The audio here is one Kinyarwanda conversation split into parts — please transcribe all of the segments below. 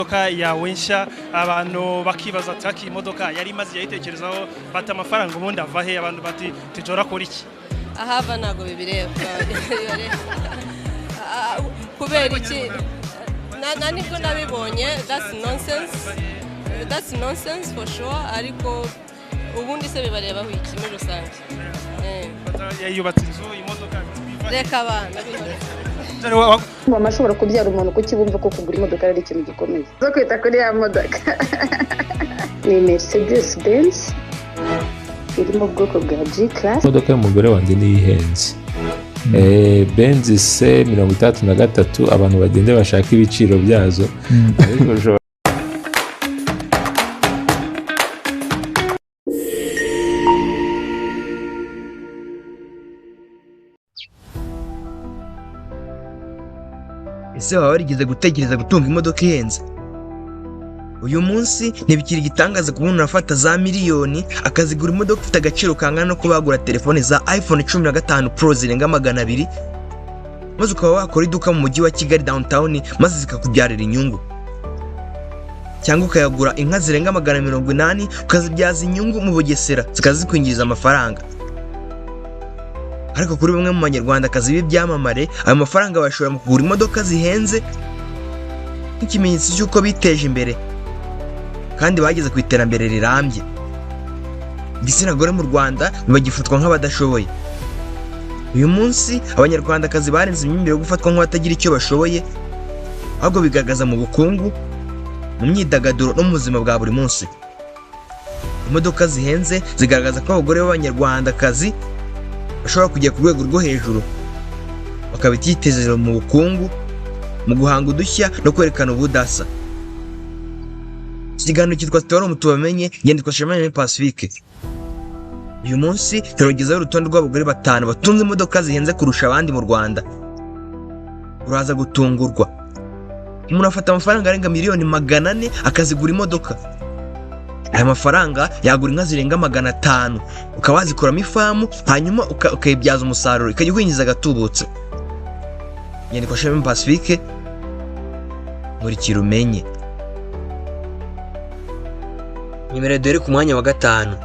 imodoka yawe nshya abantu bakibaza ati imodoka yari imaze yayitekerezaho bata amafaranga ubundi ava he abantu bati tujora kuri iki ahava nago bibireba kubera iki niko nabibonye that's nonsense for sure ariko ubundi se bibareba wiki muri rusange yubatse inzu imodoka reka abana mama ashobora kubyara umuntu kuki bumva ko kugura imodoka ari ikintu gikomeye zo kwita kuri ya modoka ni Mercedes Benz iri mu bwoko bwa G-Class. Imodoka y'umugore wanjye ni ihenze Benz C63 abantu bagende bashaka ibiciro byazo ariko ese waba warigeze gutekereza gutunga imodoka ihenze? Uyu munsi ntibikiri igitangaza kubona urafata za miliyoni akazigura imodoka ifite agaciro kangana no kuba wagura telefone za iPhone 15 Pro zirenga 200 maze ukaba wakora iduka mu mujyi wa Kigali downtown maze zikakubyarira inyungu, cyangwa ukayagura inka zirenga 180 ukazibyaza inyungu mu Bugesera zikazikwinjiriza amafaranga. Ariko kuri bamwe mu Banyarwanda akazi b'ibyamamare ayo mafaranga bashobora mu kugura imodoka zihenze nk'ikimenyetso cy'uko biteje imbere kandi bageze ku iterambere rirambye. Igitsina gore mu Rwanda bagifatwa nk'abadashoboye. Uyu munsi Abanyarwandakazi barenze imyumvire yo gufatwa nk'abatagira icyo bashoboye, ahubwo bigaragaza mu bukungu, mu myidagaduro no mu buzima bwa buri munsi. Imodoka zihenze zigaragaza ko abagore b'Abanyarwandakazi bashobora kujya ku rwego rwo hejuru bakaba icyitegererezo mu bukungu, mu guhanga udushya no kwerekana ubudasa. Ikiganiro cyitwa Tewaro tubamenye yandikwa Shemane Pacifique. Uyu munsi turogezaho urutonde rw'abagore 5 batunze imodoka zihenze kurusha abandi mu Rwanda. Uraza gutungurwa. Umuntu afata amafaranga arenga miliyoni 400 akazigura imodoka. Aya mafaranga yagura inka zirenga 500 ukaba wazikoramo ifamu hanyuma ukayibyaza umusaruro ikajya kwinjiza agatubutse. Yandikwa Shemane Pacifique muri kirumenye. Nimero dore ku mwanya wa 5.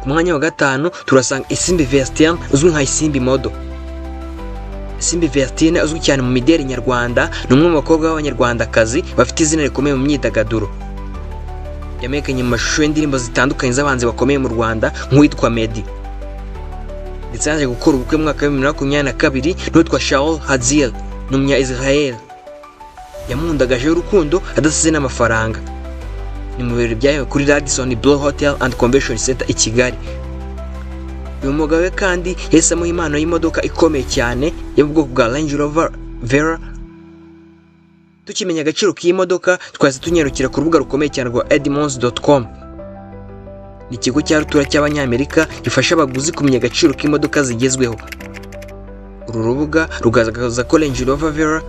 Ku mwanya wa 5 turasanga Isimbi Vestine uzwi nka Isimbi Modo. Isimbi Vestine uzwi cyane mu mideli nyarwanda, ni umwe mu bakobwa b'Abanyarwandakazi bafite izina rikomeye mu myidagaduro. Yamenyekanye mu mashusho y'indirimbo zitandukanye z'abanzi bakomeye mu Rwanda nk'uwitwa Meddy. Ndetse yaje gukora ubukwe mu mwaka wa 2022 n'uwitwa Shaul Hadziel n'umunya Israel. Yamundagaje urukundo adasize n'amafaranga. Ni mu birori byayo kuri Radisson Blu Hotel and Convention Center i Kigali. Uyu mugabo we kandi yahisemo impano y'imodoka ikomeye cyane yo mu bwoko bwa Range Rover Vera. Tukimenya agaciro k'iyi modoka twahise tunyarukira ku rubuga rukomeye cyane rwa edmunds.com. Ni ikigo cya rutura cy'Abanyamerika gifasha abaguzi kumenya agaciro k'imodoka zigezweho. Uru rubuga rugaragaza ko Range Rover Vera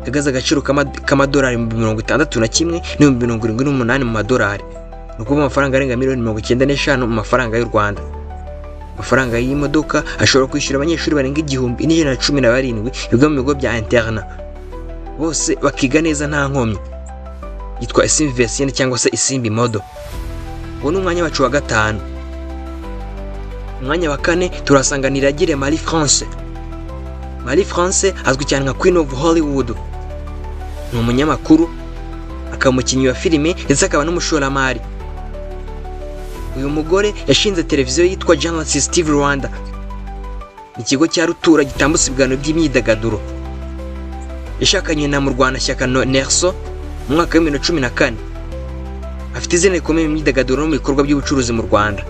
yagaze agaciro k'amadolari 61 n'$78 mu madolari, nuko amafaranga arenga miliyoni 95 mu mafaranga y'u Rwanda. Amafaranga y'iyi modoka ashobora kwishyura abanyeshuri barenga 1,117 biga mu bigo bya interna, bose bakiga neza nta nkomyi. Yitwa Isimbi Vestine cyangwa se Isimbi Modo. Uwo ni umwanya wacu wa 5. Umwanya wa 4 turasanga Niragire Marie France. Marie France azwi cyane nka Queen of Hollywood. Ni umunyamakuru, akaba umukinnyi wa filime ndetse akaba n'umushoramari. Uyu mugore yashinze televiziyo yitwa Journalist TV Rwanda, ikigo cya rutura gitambutsa ibiganiro by'imyidagaduro. Yashakanye na Murwanashyaka Nerso mu mwaka wa 2014. Afite izina rikomeye mu myidagaduro no mu bikorwa by'ubucuruzi mu Rwanda.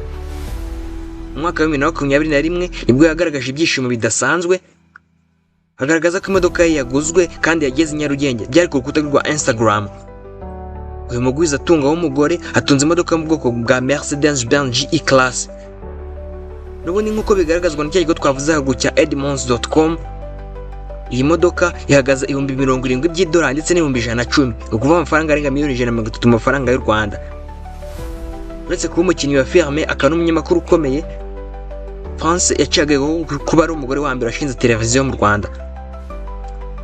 Mu mwaka wa 2021 nibwo yagaragaje ibyishimo bidasanzwe, agaragaza ko imodoka ye yaguzwe kandi yageze i Nyarugenge, byari ku rukuta rwa Instagram. Uyu mugwiza atunga w'umugore atunze imodoka mu bwoko bwa Mercedes Benz G-Class. N'ubundi nk'uko bigaragazwa n'ikigo twavuze ahubwo cya edmunds.com, iyi modoka ihagaze $70,000 by'idolari ndetse $110,000, ukuva amafaranga arenga miliyoni 130 mu mafaranga y'u Rwanda. Uretse kuba umukinnyi wa filime akaba n'umunyamakuru ukomeye, France yacagayeho kuba ari umugore wa mbere washinze televiziyo mu Rwanda.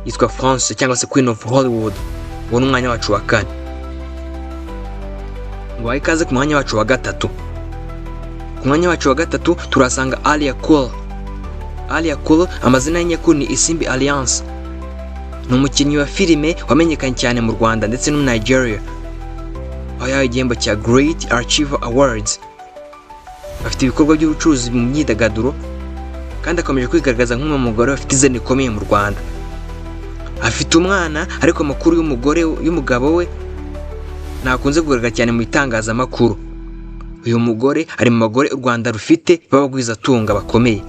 Yitwa France cyangwa se Queen of Hollywood. uwo ni umwanya wacu wa 4. ngo wahe ikaze ku mwanya wacu wa 3. ku mwanya wacu wa 3 turasanga Alia Cool. Alia Cool amazina y'inyakuri ni Isimbi Alliance. ni umukinnyi wa filime wamenyekanye cyane mu Rwanda ndetse no muri Nigeria, aho yahawe igihembo cya Great Achiever Awards. afite ibikorwa by'ubucuruzi mu myidagaduro kandi akomeje kwigaragaza nk'umwe mu mugore bafite izina rikomeye mu Rwanda. afite umwana ariko amakuru y'umugabo we ntakunze kugaragara cyane mu itangazamakuru. uyu mugore ari mu bagore u Rwanda rufite b'abagwizatunga bakomeye,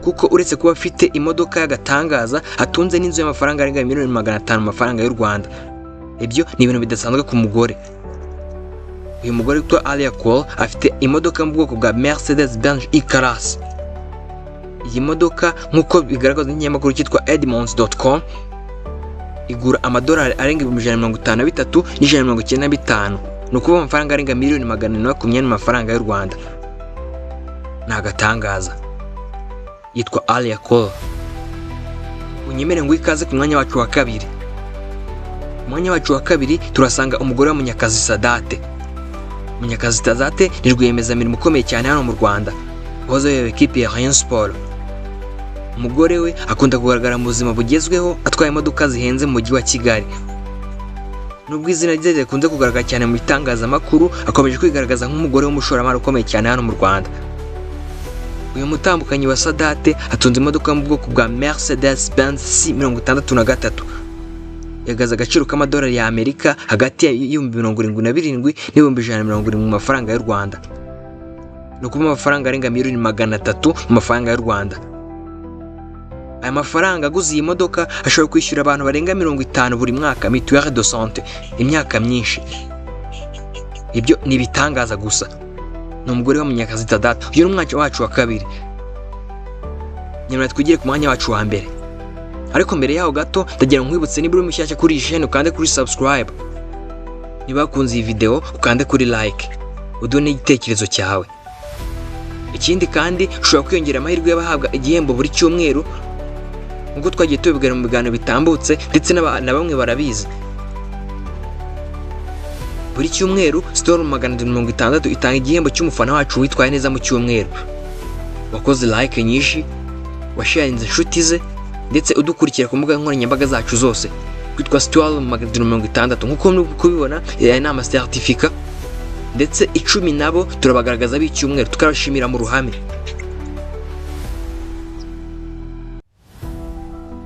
kuko uretse kuba afite imodoka y'agatangaza atunze n'inzu y'amafaranga arenga $500,000 mu mafaranga y'u Rwanda. ibyo ni ibintu bidasanzwe ku mugore. uyu mugore witwa Alia Cool afite imodoka mu bwoko bwa Mercedes-Benz E-Class. iyi modoka nk'uko bigaragazwa n'ikinyamakuru cyitwa Edmunds.com igura amadolari arenga $153,195, ni ukuvuga amafaranga arenga $420,000 mu mafaranga y'u Rwanda. ni agatangaza. yitwa Alia Cool. unyemere ngo ikaze ku mwanya wacu wa 2. ku mwanya wacu wa 2 turasanga umugore wa Munyakazi Sadate. Munyakazi Sadate ni rwiyemezamirimo ukomeye cyane hano mu Rwanda, wahoze ayoboye ekipi ya Rayon Sport. umugore we akunda kugaragara mu buzima bugezweho atwaye imodoka zihenze mu mujyi wa Kigali. nubwo izina rye rikunze kugaragara cyane mu itangazamakuru, akomeje kwigaragaza nk'umugore w'umushoramari ukomeye cyane hano mu Rwanda. uyu mutambukanyi wa Sadate atunze imodoka mu bwoko bwa Mercedes-Benz C63. yagaze agaciro k'amadolari ya Amerika hagati ya $77,000 n'$170,000 mu mafaranga y'u Rwanda. ni ukuvuga amafaranga arenga $300,000 mu mafaranga y'u Rwanda. aya mafaranga aguze iyi modoka ashobora kwishyura abantu barenga 50 buri mwaka mutuelle de santé imyaka myinshi. ibyo ni ibitangaza gusa. ni umugore wa Munyakazi Sadate. uyu ni umwanya wacu wa 2. nyamara twigire ku mwanya wacu wa 1. ariko mbere yaho gato ndagira nkwibutse niba uri mushyashya kuri iyi channel ukande kuri subscribe, niba wakunze iyi video ukande kuri like, uduhe n'igitekerezo cyawe. ikindi kandi ushobora kwiyongera amahirwe y'abahabwa igihembo buri cyumweru nk'uko twagiye tubibwira mu biganiro bitambutse, ndetse na bamwe barabizi. buri cyumweru Storm 660 itanga igihembo cy'umufana wacu witwaye neza mu cyumweru, wakoze like nyinshi, washarinze inshuti ze, ndetse udukurikira ku mbuga nkoranyambaga zacu zose. kwitwa Storm 660 nk'uko muri kubibona aya ni amasertifika, ndetse 10 nabo turabagaragaza b'icyumweru tukabashimira mu ruhame.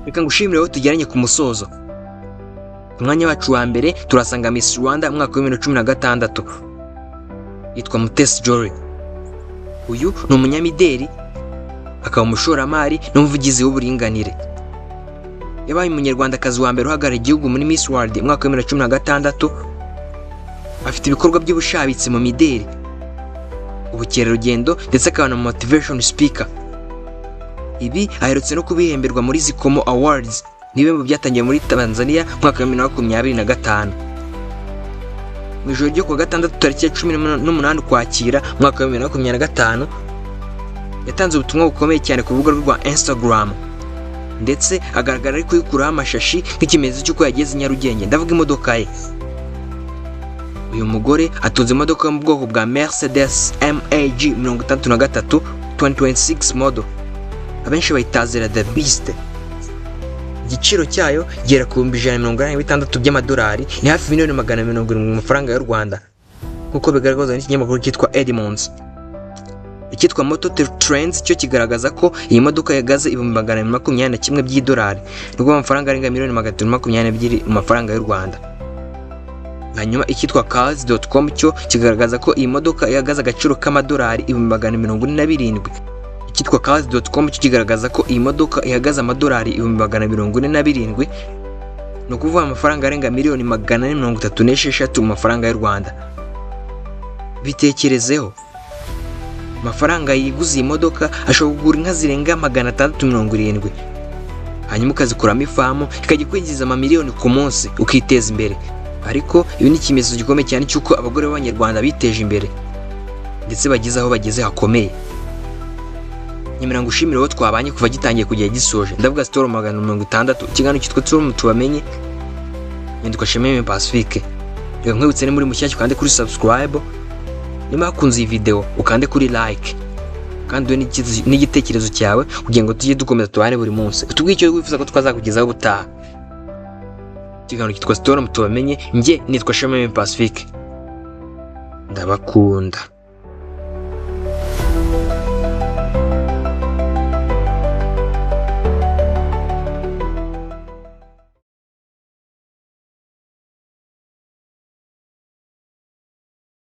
reka ngushimire aho tugeranye ku musozo. ku mwanya wacu wa 1 turasanga Miss Rwanda mwaka wa 2016 yitwa Mutesi Jolly. uyu ni umunyamideli, akaba umushoramari n'umuvugizi w'uburinganire. yabaye umunyarwandakazi wa mbere uhagarariye igihugu muri Miss World mwaka wa 2016. afite ibikorwa by'ubushabitsi mu mideli, ubukerarugendo, ndetse akaba na motivation speaker. ibi aherutse no kubihemberwa muri Zikomo Awards, n'ibihembo byatangiye muri Tanzania mwaka wa 2025. mu ijoro ryo kuwa gatandatu tariki ya 18 Ukwakira mwaka wa 2025 yatanze ubutumwa bukomeye cyane ku rubuga rwa Instagram, ndetse agaragara ari kuyikuraho amashashi nk'ikimenyetso cy'uko yageze i Nyarugenge, ndavuga imodoka ye. uyu mugore atunze imodoka yo mu bwoko bwa Mercedes MAG 63 2026 model, abenshi bayitazira The Beast. igiciro cyayo gera ku $186 by'amadolari, ni hafi $170,000 mu mafaranga y'u Rwanda, nk'uko bigaragazwa n'ikinyamakuru cyitwa Edmunds. icyitwa Motor Trends cyo kigaragaza ko iyi modoka yagaze $121,000 by'idolari, nubwo amafaranga arenga $322,000 mu mafaranga y'u Rwanda. hanyuma icyitwa Cars.com cyo kigaragaza ko iyi modoka yagaze agaciro k'amadolari $147,000. icyitwa Cars.com cyo kigaragaza ko iyi modoka ihagaze amadolari $147,000, ni ukuvuga amafaranga arenga $436,000 mu mafaranga y'u Rwanda. bitekerezeho, amafaranga yiguze iyi modoka ashobora kugura inka zirenga 670, hanyuma ukazikuramo ifamu ikajya kwinjiza amamiliyoni ku munsi ukiteza imbere. ariko ibi ni ikimenyetso gikomeye cyane cy'uko abagore b'Abanyarwanda biteje imbere ndetse bageze aho bageze hakomeye. nyemera ngushimire aho twabanye kuva gitangiye kugera gisoje. ndavuga Storm 660, ikiganiro cyitwa Storm tubamenye. Nitwa Shememe Pacifique. Reka nkwibutse ni muri mushyashya ukande kuri subscribe, niba wakunze iyi video ukande kuri like, kandi n'igitekerezo cyawe kugira ngo tujye dukomeza tubane buri munsi. Utubwire icyo wifuza ko twazakugezaho ubutaha. Ikiganiro kitwa Storm tubamenye, njye nitwa Shememe Pacifique. Ndabakunda.